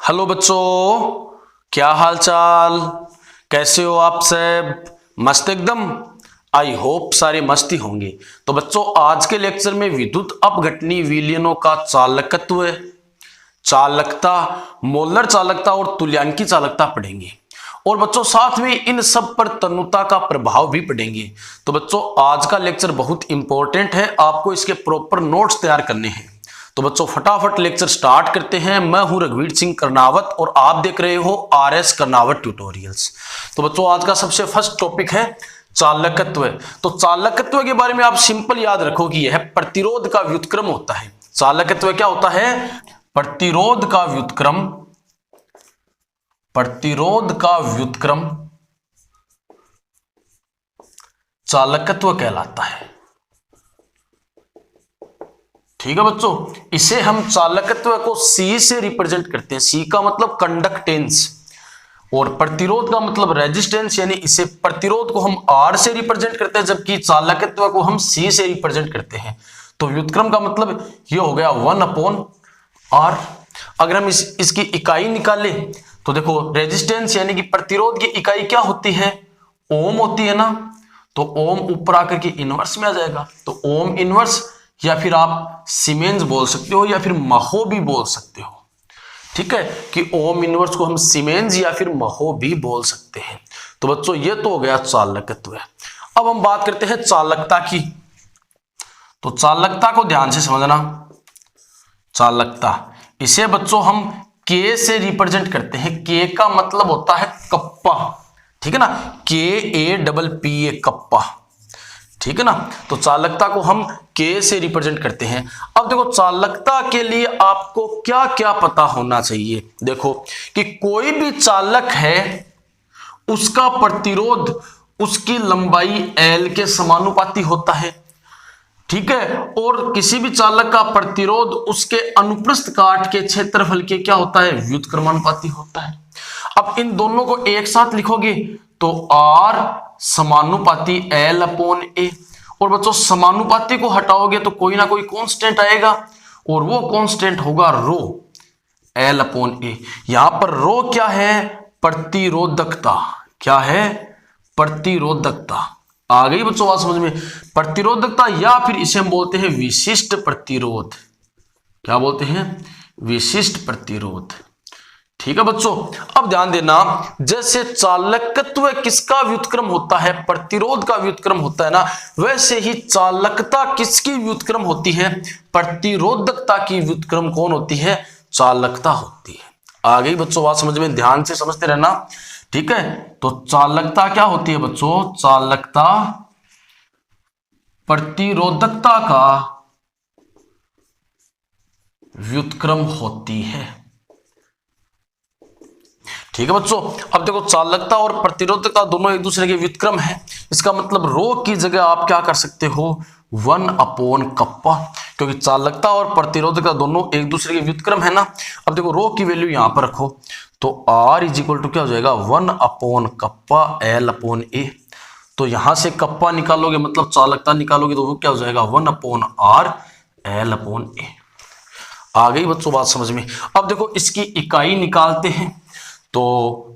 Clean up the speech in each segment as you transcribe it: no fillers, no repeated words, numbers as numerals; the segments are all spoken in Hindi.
हेलो बच्चों, क्या हाल चाल, कैसे हो आप सब? मस्त एकदम। आई होप सारे मस्ती होंगे। तो बच्चों, आज के लेक्चर में विद्युत अपघटनी विलयनों का चालकत्व, चालकता, मोलर चालकता और तुल्यांकी चालकता पढ़ेंगे। और बच्चों साथ में इन सब पर तन्यता का प्रभाव भी पढ़ेंगे। तो बच्चों आज का लेक्चर बहुत इंपॉर्टेंट है, आपको इसके प्रॉपर नोट्स तैयार करने हैं। तो बच्चों फटाफट लेक्चर स्टार्ट करते हैं। मैं हूं रघुवीर सिंह कर्नावत और आप देख रहे हो RS कर्नावत ट्यूटोरियल्स। तो बच्चों आज का सबसे फर्स्ट टॉपिक है चालकत्व। तो चालकत्व के बारे में आप सिंपल याद रखो कि यह प्रतिरोध का व्युत्क्रम होता है। चालकत्व क्या होता है? प्रतिरोध का व्युत्क्रम, प्रतिरोध का व्युत्क्रम चालकत्व कहलाता है। ठीक है बच्चों, इसे हम चालकत्व को C से रिप्रेजेंट करते हैं। C का मतलब कंडक्टेंस और प्रतिरोध का मतलब रेजिस्टेंस, यानी इसे प्रतिरोध को हम R से रिप्रेजेंट करते हैं जबकि चालकत्व को हम C से रिप्रेजेंट करते हैं। तो व्युत्क्रम का मतलब ये हो गया 1/R। अगर हम इसकी इकाई निकालें तो देखो रेजिस्टेंस यानी कि प्रतिरोध की इकाई क्या होती है? ओम होती है ना। तो ओम ऊपर आकर के इनवर्स में आ जाएगा, तो ओम इनवर्स, या फिर आप सीमेंस बोल सकते हो या फिर महो भी बोल सकते हो। ठीक है कि ओम इनवर्स को हम सीमेंस या फिर महो भी बोल सकते हैं। तो बच्चों ये तो हो गया चालकत्व। अब हम बात करते हैं चालकता की। तो चालकता को ध्यान से समझना। चालकता, इसे बच्चों हम K से रिप्रेजेंट करते हैं। K का मतलब होता है कप्पा, ठीक है ना, KAPPA कप्पा, ठीक है ना। तो चालकता को हम K से रिप्रेजेंट करते हैं। अब देखो चालकता के लिए आपको क्या क्या पता होना चाहिए। देखो कि कोई भी चालक है उसका प्रतिरोध उसकी लंबाई L के समानुपाती होता है, ठीक है। और किसी भी चालक का प्रतिरोध उसके अनुप्रस्थ काट के क्षेत्रफल के क्या होता है? व्युत्क्रमानुपाती होता है। अब इन दोनों को एक साथ लिखोगे तो R समानुपाती L/A, और बच्चों समानुपाती को हटाओगे तो कोई ना कोई कांस्टेंट आएगा और वो कांस्टेंट होगा रो, L/A। यहां पर रो क्या है? प्रतिरोधकता। क्या है? प्रतिरोधकता। आ गई बच्चों बात समझ में? प्रतिरोधकता, या फिर इसे हम बोलते हैं विशिष्ट प्रतिरोध। क्या बोलते हैं? विशिष्ट प्रतिरोध। ठीक है बच्चों, अब ध्यान देना, जैसे चालकत्व किसका व्युत्क्रम होता है? प्रतिरोध का व्युत्क्रम होता है ना, वैसे ही चालकता किसकी व्युत्क्रम होती है? प्रतिरोधकता की व्युत्क्रम कौन होती है? चालकता होती है। आ गई बच्चों बात समझ में? ध्यान से समझते रहना, ठीक है। तो चालकता क्या होती है बच्चों? चालकता प्रतिरोधकता का व्युत्क्रम होती है। ठीक है बच्चों, अब देखो चालकता और प्रतिरोधकता दोनों एक दूसरे के व्युत्क्रम है। इसका मतलब रो की जगह आप क्या कर सकते हो? 1/कप्पा, क्योंकि चालकता और प्रतिरोधकता दोनों एक दूसरे के व्युत्क्रम है ना। अब देखो रो की वैल्यू यहां पर रखो तो R इक्वल टू क्या हो जाएगा? 1/कप्पा L/A। तो यहां से कप्पा निकालोगे मतलब चालकता निकालोगे तो वो क्या हो जाएगा? 1/R L/A। आ गई बच्चों बात समझ में? अब देखो इसकी इकाई निकालते हैं तो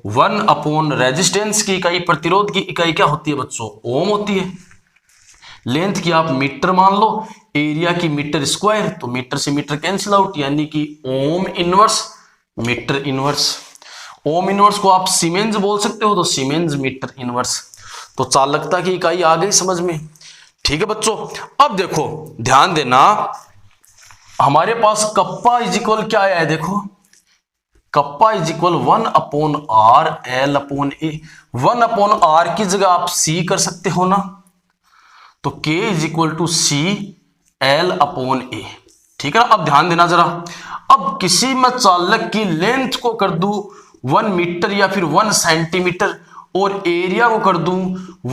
1/ रेजिस्टेंस की इकाई, प्रतिरोध की इकाई क्या होती है बच्चों? ओम होती है। लेंथ की आप मीटर मान लो, एरिया की मीटर स्क्वायर, तो मीटर से मीटर कैंसिल आउट, यानी कि ohm inverse metre inverse. Ohm inverse को आप सीमेंस बोल सकते हो, तो सीमेंस मीटर इनवर्स। तो चालकता की इकाई आ गई समझ में? ठीक है बच्चों, अब देखो ध्यान देना, हमारे पास कप्पा इज इक्वल क्या है? देखो kappa is equal 1/R L/A। 1/R की जगह आप C कर सकते हो ना, तो K is equal to C L/A। ठीक है ना। अब ध्यान देना जरा, अब किसी मैं चालक की लेंथ को कर दूं 1 मीटर या फिर 1 सेंटीमीटर और एरिया को कर दूं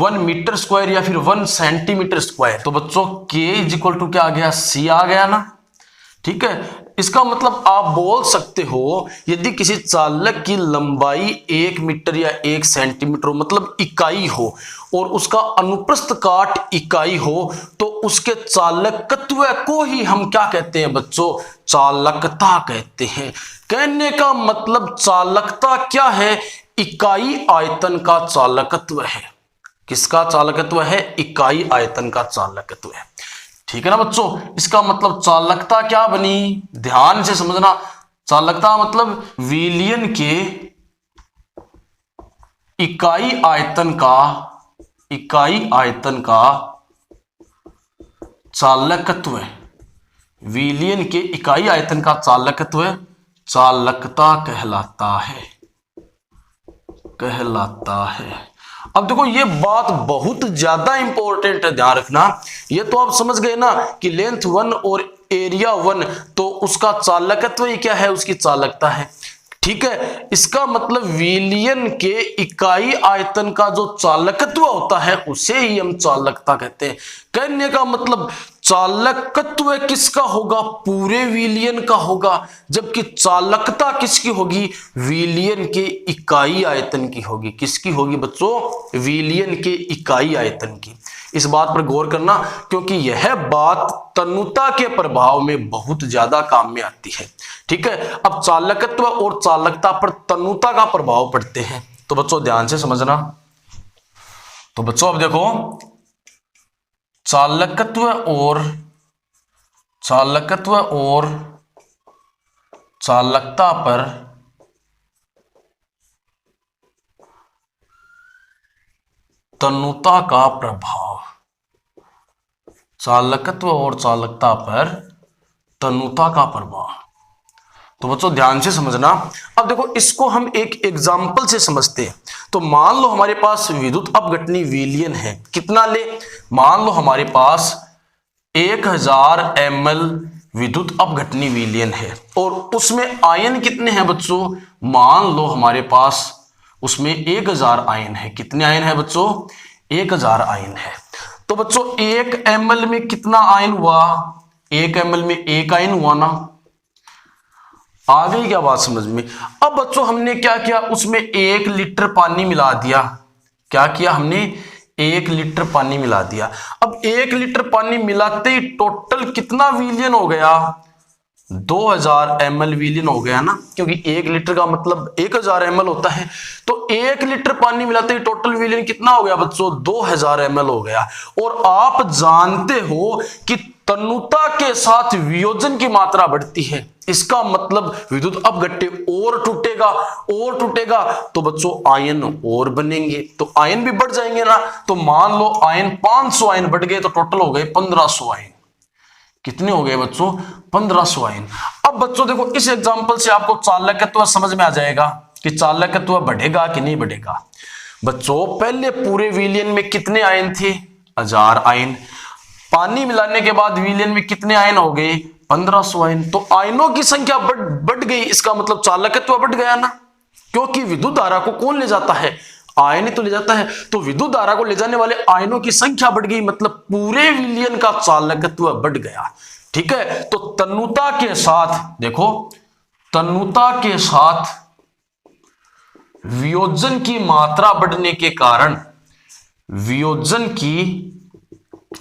1 मीटर स्क्वायर या फिर 1 सेंटीमीटर स्क्वायर, तो बच्चों K इज इक्वल टू क्या आ गया? C आ गया ना। ठीक है, इसका मतलब आप बोल सकते हो यदि किसी चालक की लंबाई 1 मीटर या 1 सेंटीमीटर हो, मतलब इकाई हो, और उसका अनुप्रस्थ काट इकाई हो, तो उसके चालकत्व को ही हम क्या कहते हैं बच्चों? चालकता कहते हैं। कहने का मतलब चालकता क्या है? इकाई आयतन का चालकत्व है। किसका चालकत्व है? इकाई आयतन का चालकत्व है। ठीक है ना बच्चों? इसका मतलब चालकता क्या बनी? ध्यान से समझना। चालकता मतलब विलयन के इकाई आयतन का चालकत्व। विलयन के इकाई आयतन का चालकत्व चालकता कहलाता है। अब देखो ये बात बहुत ज्यादा इंपॉर्टेंट है, ध्यान रखना। ये तो आप समझ गए ना कि लेंथ 1 और एरिया 1, तो उसका चालकत्व ही क्या है? उसकी चालकता है। ठीक है, इसका मतलब विलयन के इकाई आयतन का जो चालकत्व होता है उसे ही हम चालकता कहते हैं। कहने का मतलब चालकत्व किसका होगा? पूरे विलयन का होगा, जबकि चालकता किसकी होगी? विलयन के इकाई आयतन की होगी। किसकी होगी बच्चों? विलयन के इकाई आयतन की। इस बात पर गौर करना, क्योंकि यह बात तन्यता के प्रभाव में बहुत ज्यादा काम में आती है। ठीक है, अब चालकत्व और चालकता पर तन्यता का प्रभाव पड़ते हैं, तो बच्चों ध्यान से समझना। तो बच्चों अब देखो, चालकत्व और चालकता पर तन्यता का प्रभाव। चालकत्व और चालकता पर तन्यता का प्रभाव, तो बच्चों ध्यान से समझना। अब देखो इसको हम एक एग्जाम्पल से समझते हैं। तो मान लो हमारे पास विद्युत अपघटनी विलयन है। कितना ले? मान लो हमारे पास 1000 ml विद्युत अपघटनी विलयन है, और उसमें आयन कितने हैं बच्चों? मान लो हमारे पास उसमें 1000 आयन है। कितने आयन है बच्चों? 1000 आयन है। तो बच्चों 1 ml में कितना आयन हुआ? 1 ml में 1 आयन हुआ ना। आ गई क्या बात समझ में? अब बच्चों हमने क्या किया? उसमें 1 लीटर पानी मिला दिया। क्या किया हमने? 1 लीटर पानी मिला दिया। अब 1 लीटर पानी मिलाते ही टोटल कितना विलयन हो गया? 2000 ml विलयन हो गया ना, क्योंकि 1 लीटर का मतलब 1000 ml होता है। तो 1 लीटर पानी मिलाते ही टोटल विलयन कितना हो गया बच्चों? 2000 ml हो गया। और आप जानते हो कि तन्यता के साथ वियोजन की मात्रा बढ़ती है। इसका मतलब विद्युत अपघट्य और टूटेगा, तो बच्चों आयन और बनेंगे, तो आयन भी बढ़ जाएंगे ना। तो मान लो आयन 500 आयन बढ़ गए, तो टोटल हो गए 1500 आयन। कितने हो गए बच्चों? 1500 आयन। अब बच्चों देखो इस एग्जांपल से आपको चालकत्व समझ में आ जाएगा कि चालकत्व बढ़ेगा कि नहीं बढ़ेगा। बच्चों पहले पूरे विलयन में कितने आयन थे? 1000 आयन। पानी मिलाने के बाद विलयन में कितने आयन हो गए? 1500 आयन। तो आयनों की संख्या बढ़ गई, इसका मतलब चालकत्व बढ़ गया ना, क्योंकि विद्युत धारा को कौन ले जाता है? आयन ही तो ले जाता है। तो विद्युत धारा को ले जाने वाले आयनों की संख्या बढ़ गई, मतलब पूरे विलयन का चालकत्व बढ़ गया। ठीक है, तो तन्यता के साथ देखो, तन्यता के साथ वियोजन की मात्रा बढ़ने के कारण, वियोजन की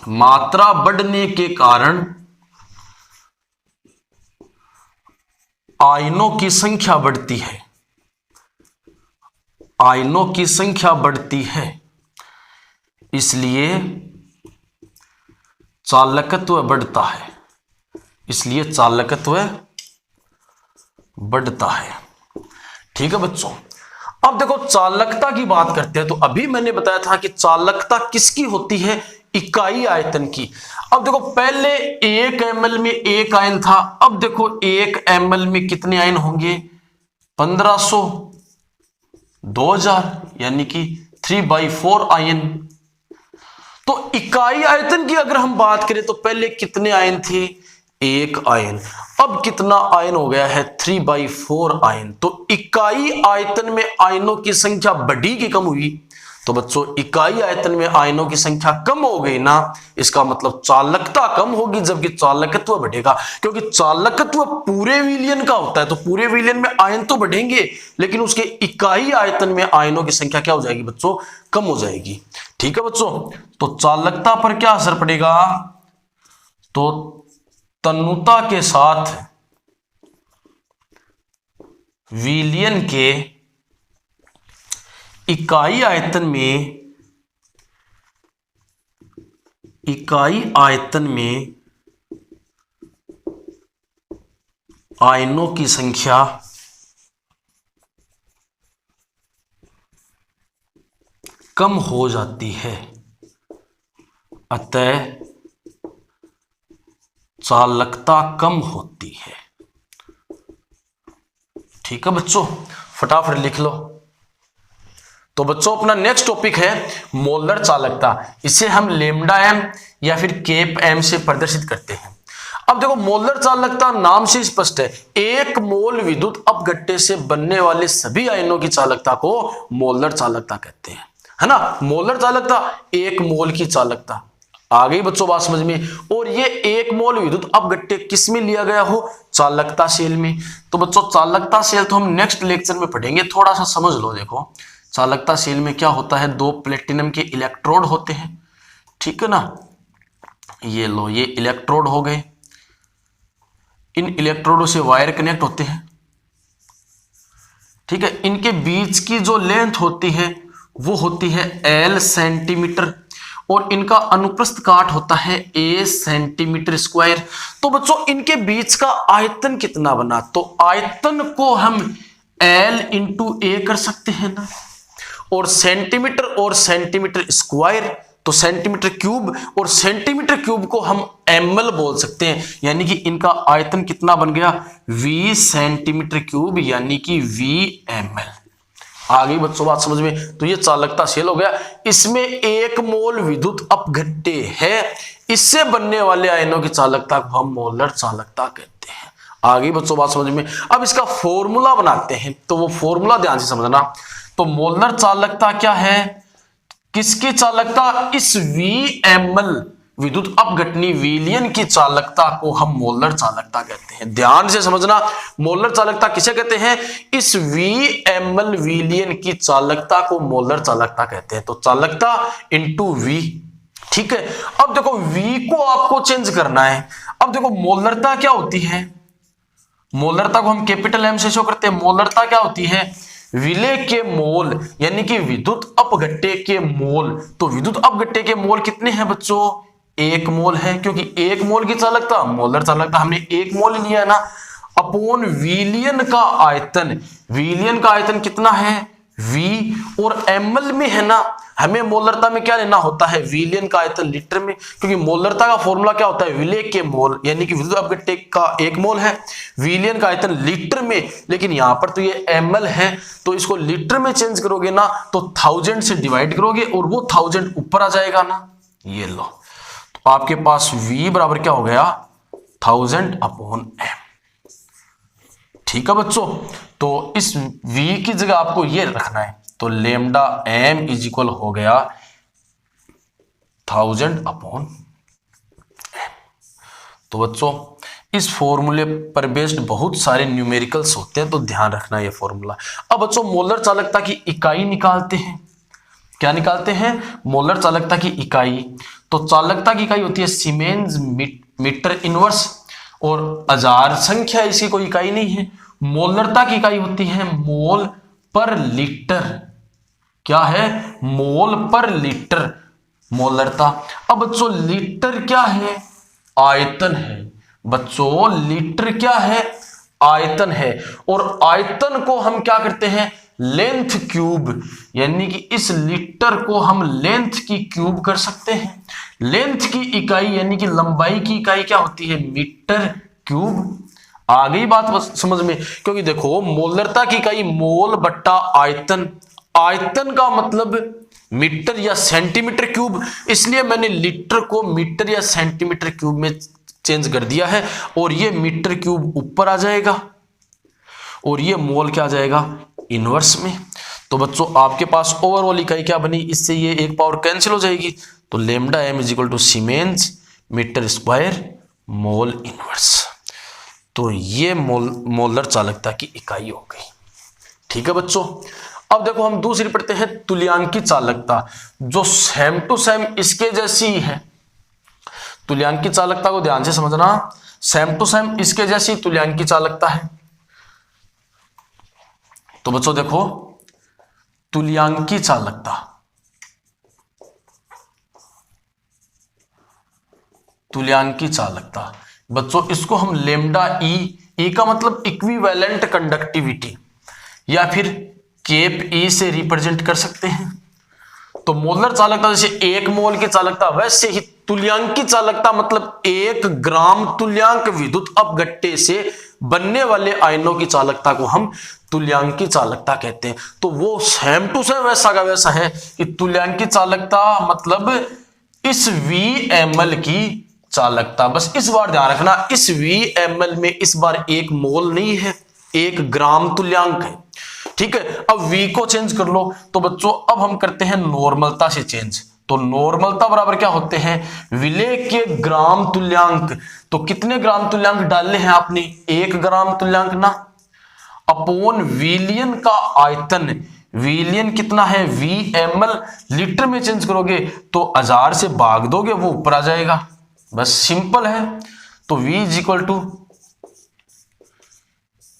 मात्रा बढ़ने के कारण आयनों की संख्या बढ़ती है। आयनों की संख्या बढ़ती है, इसलिए चालकत्व बढ़ता है। इसलिए चालकत्व बढ़ता है। ठीक है बच्चों, अब देखो चालकता की बात करते हैं। तो अभी मैंने बताया था कि चालकता किसकी होती है? इकाई आयतन की। अब देखो पहले 1 ml में 1 आयन था। अब देखो 1 ml में कितने आयन होंगे? 1500, 2000, यानी कि 3/4 आयन। तो इकाई आयतन की अगर हम बात करें तो पहले कितने आयन थे? 1 आयन। अब कितना आयन हो गया है? 3/4 आयन। तो इकाई आयतन में आयनों की संख्या बढ़ी कि कम हुई? तो बच्चों इकाई आयतन में आयनों की संख्या कम हो गई ना, इसका मतलब चालकता कम होगी जबकि चालकत्व बढ़ेगा, क्योंकि चालकत्व पूरे विलयन का होता है तो पूरे विलयन में आयन तो बढ़ेंगे लेकिन उसके इकाई आयतन में आयनों की संख्या क्या हो जाएगी बच्चों, कम हो जाएगी। ठीक है बच्चों, तो चालकता पर क्या असर पड़ेगा, तो तन्यता के साथ विलयन के इकाई आयतन में आयनों की संख्या कम हो जाती है, अतः चालकता कम होती है। ठीक है बच्चों, फटाफट लिख लो। तो बच्चों अपना नेक्स्ट टॉपिक है मोलर चालकता। इसे हम लेमडा एम या फिर केप एम से प्रदर्शित करते हैं। अब देखो मोलर चालकता नाम से स्पष्ट है, एक मोल विद्युत अपघट्य से बनने वाले सभी आयनों की चालकता को मोलर चालकता कहते हैं, है ना। मोलर चालकता एक मोल की चालकता, आ गई बच्चों बात समझ में। और ये एक मोल विद्युत अपघट्य किस में लिया गया हो, चालकता सेल में। तो बच्चों चालकता सेल तो हम नेक्स्ट लेक्चर में पढ़ेंगे, थोड़ा सा समझ लो। देखो चालकता सेल में क्या होता है, दो प्लेटिनम के इलेक्ट्रोड होते हैं, ठीक है ना। ये लो, ये इलेक्ट्रोड हो गए, इन इलेक्ट्रोडों से वायर कनेक्ट होते हैं, ठीक है। इनके बीच की जो लेंथ होती है वो होती है L सेंटीमीटर और इनका अनुप्रस्थ काट होता है A सेंटीमीटर स्क्वायर। तो बच्चों इनके बीच का आयतन कितना बना, तो आयतन को हम L इंटू A कर सकते हैं ना, और सेंटीमीटर स्क्वायर तो सेंटीमीटर क्यूब, और सेंटीमीटर क्यूब को हम ml बोल सकते हैं, यानी कि इनका आयतन कितना बन गया, V सेंटीमीटर क्यूब यानी कि Vml। आ गई बच्चों बात समझ में। तो ये चालकता सेल हो गया, इसमें एक मोल विद्युत अपघट्य है, इससे बनने वाले आयनों की चालकता को हम मोलर चालकता कहते हैं। आ गई बच्चों बात समझ में। अब इसका फॉर्मूला बनाते हैं, तो वो फॉर्मूला ध्यान से समझना। तो मोलर चालकता क्या है, किसकी चालकता, इस Vml विद्युत अपघटनी विलयन की चालकता को हम मोलर चालकता कहते हैं। ध्यान से समझना, मोलर चालकता किसे कहते हैं, इस Vml विलयन की चालकता को मोलर चालकता कहते हैं। तो चालकता इंटू V, ठीक है। अब देखो V को आपको चेंज करना है। अब देखो मोलरता क्या होती है, मोलरता को हम कैपिटल M से शो करते हैं। मोलरता क्या होती है, विलय के मोल यानी कि विद्युत अपघट्य के मोल। तो विद्युत अपघट्य के मोल कितने हैं बच्चों, एक मोल है, क्योंकि एक मोल की चालकता मोलर चालकता हमने एक मोल लिया है ना, अपॉन विलयन का आयतन। विलयन का आयतन कितना है V, और ml में है ना, हमें मोलरता में क्या लेना होता है, विलयन का आयतन लीटर में, क्योंकि मोलरता का फॉर्मूला क्या होता है, विलय के मोल यानी कि विद्युत अपघट्य का एक मोल है, विलयन का आयतन लीटर में। लेकिन यहां पर तो ये ml है, तो इसको लीटर में चेंज करोगे ना तो 1000 से डिवाइड करोगे और वो 1000 ऊपर आ जाएगा ना, ये लो। तो आपके पास V बराबर क्या हो गया, 1000 अपॉन m। ठीक है बच्चों, तो इस V की जगह आपको ये रखना है, तो लेमडा m इज इक्वल हो गया 1000 अपॉन m। तो बच्चों इस फॉर्मूले पर बेस्ड बहुत सारे न्यूमेरिकल्स होते हैं, तो ध्यान रखना ये फॉर्मूला। अब बच्चों मोलर चालकता की इकाई निकालते हैं। क्या निकालते हैं, मोलर चालकता की इकाई। तो चालकता की इकाई होती है सीमेंस मीटर इनवर्स, और हजार संख्या इसकी कोई इकाई नहीं है। मोलरता की इकाई होती है मोल पर लीटर। क्या है, मोल पर लीटर मोलरता। अब बच्चों लीटर क्या है, आयतन है। बच्चों लीटर क्या है, आयतन है, और आयतन को हम क्या करते हैं, लेंथ क्यूब, यानी कि इस लीटर को हम लेंथ की क्यूब कर सकते हैं। लेंथ की इकाई यानी कि लंबाई की इकाई क्या होती है, मीटर क्यूब। आ गई बात समझ में, क्योंकि देखो मोलरता की इकाई मोल बट्टा आयतन, आयतन का मतलब मीटर या सेंटीमीटर क्यूब, इसलिए मैंने लीटर को मीटर या सेंटीमीटर क्यूब में चेंज कर दिया है, और ये मीटर क्यूब ऊपर आ जाएगा और ये मोल क्या आ जाएगा, इनवर्स में। तो बच्चों आपके पास ओवरऑल इकाई क्या बनी, इससे ये एक पावर कैंसिल हो जाएगी, तो lambda m is equal to siemens metre square mole inverse. तो ये मोलर चालकता की इकाई हो गई। ठीक है बच्चों, अब देखो हम दूसरी पढ़ते हैं तुल्यांकी चालकता, जो सेम टू सेम इसके जैसी ही है। तुल्यांकी चालकता को ध्यान से समझना, सेम टू सेम इसके जैसी तुल्यांकी चालकता है। तो बच्चों देखो तुल्यांकी चालकता, तुल्यांकी चालकता बच्चों इसको हम लेमडा ई का मतलब इक्विवेलेंट कंडक्टिविटी या फिर केप ई से रिप्रेजेंट कर सकते हैं। तो मोलर चालकता जैसे 1 मोल की चालकता, वैसे ही तुल्यांकी चालकता मतलब 1 ग्राम तुल्यांक विद्युत अपघट्टे से बनने वाले आयनों की चालकता को हम तुल्यांकी चालकता कहते हैं। तो वो सेम टू सेम वैसा का वैसा है कि तुल्यांकी चालकता मतलब इस VMl की चालकता। बस इस बार ध्यान रखना, इस VMl में इस बार 1 मोल नहीं है, 1 ग्राम तुल्यांक है। ठीक है, अब V को चेंज कर लो। तो बच्चों अब हम करते हैं नॉर्मलता से चेंज। तो नॉर्मलता बराबर क्या होते हैं, विलेय के ग्राम तुल्यांक। तो कितने ग्राम तुल्यांक डालने हैं आपने, 1 ग्राम तुल्यांक ना, अपॉन विलियन का आयतन। विलियन कितना है, VMl लीटर में चेंज करोगे तो 1000 से भाग दोगे, वो ऊपर आ जाएगा। बस सिंपल है। तो V इज इक्वल टू,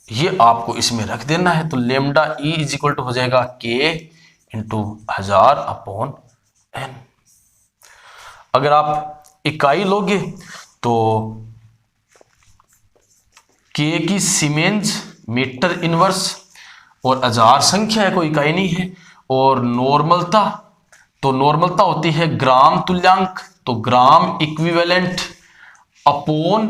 ये आपको इसमें रख देना है। तो lambda e is equal to हो जाएगा K इंटू 1000 अपॉन N। अगर आप इकाई लोगे तो K की सीमेंस मीटर इनवर्स और 1000 संख्या है, कोई इकाई नहीं है। और नॉर्मलता, तो नॉर्मलता होती है ग्राम तुल्यांक, तो ग्राम इक्विवेलेंट अपॉन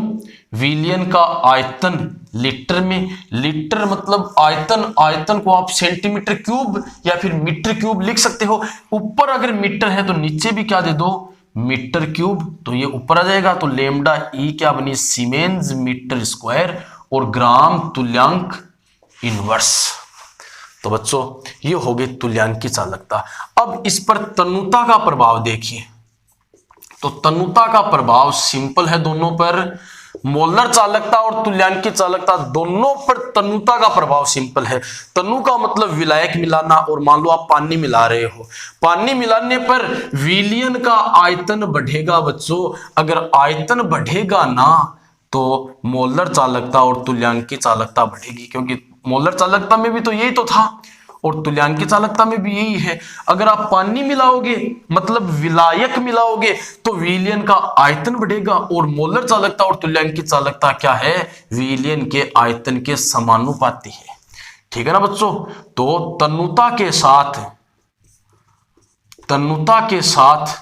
विलियन का आयतन लीटर में। लीटर मतलब आयतन, आयतन को आप सेंटीमीटर क्यूब या फिर मीटर क्यूब लिख सकते हो। ऊपर अगर मीटर है तो नीचे भी क्या दे दो, मीटर क्यूब, तो ये ऊपर आ जाएगा। तो लेमडा ई क्या बनी, सीमेंस मीटर स्क्वायर और ग्राम तुल्यांक इनवर्स। तो बच्चों ये हो गई तुल्यांकी चालकता। अब इस पर तन्यता का प्रभाव देखिए। तो तन्यता का प्रभाव सिंपल है, दोनों पर मोलर चालकता और तुल्यांकी चालकता दोनों पर तन्यता का प्रभाव सिंपल है। तनु का मतलब विलायक मिलाना, और मान लो आप पानी मिला रहे हो, पानी मिलाने पर विलियन का आयतन बढ़ेगा। बच्चों अगर आयतन बढ़ेगा ना तो मोलर चालकता और तुल्यांकी चालकता बढ़ेगी, क्योंकि मोलर चालकता में भी तो यही तो था और तुल्यांकी चालकता में भी यही है। अगर आप पानी मिलाओगे मतलब विलायक मिलाओगे तो विलियन का आयतन बढ़ेगा, और मोलर चालकता और तुल्यांकी चालकता क्या है, विलियन के आयतन के समानुपाती है। ठीक है ना बच्चों। तो तन्यता के साथ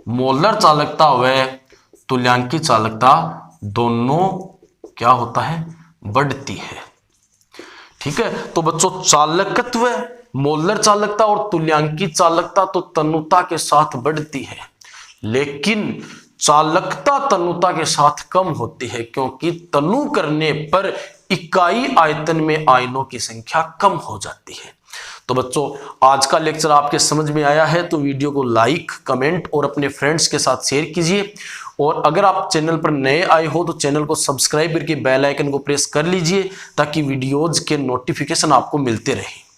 मोलर चालकता व तुल्यांकी चालकता दोनों क्या होता है, बढ़ती है। ठीक है, तो बच्चों चालकत्व, मोलर चालकता और तुल्यांकी चालकता तो तन्यता के साथ बढ़ती है, लेकिन चालकता तन्यता के साथ कम होती है, क्योंकि तनु करने पर इकाई आयतन में आयनों की संख्या कम हो जाती है। तो बच्चों आज का लेक्चर आपके समझ में आया है तो वीडियो को लाइक, कमेंट और अपने फ्रेंड्स के साथ शेयर कीजिए। और अगर आप चैनल पर नए आए हो तो चैनल को सब्सक्राइब करके बेल आइकन को प्रेस कर लीजिए, ताकि वीडियोज के नोटिफिकेशन आपको मिलते रहे।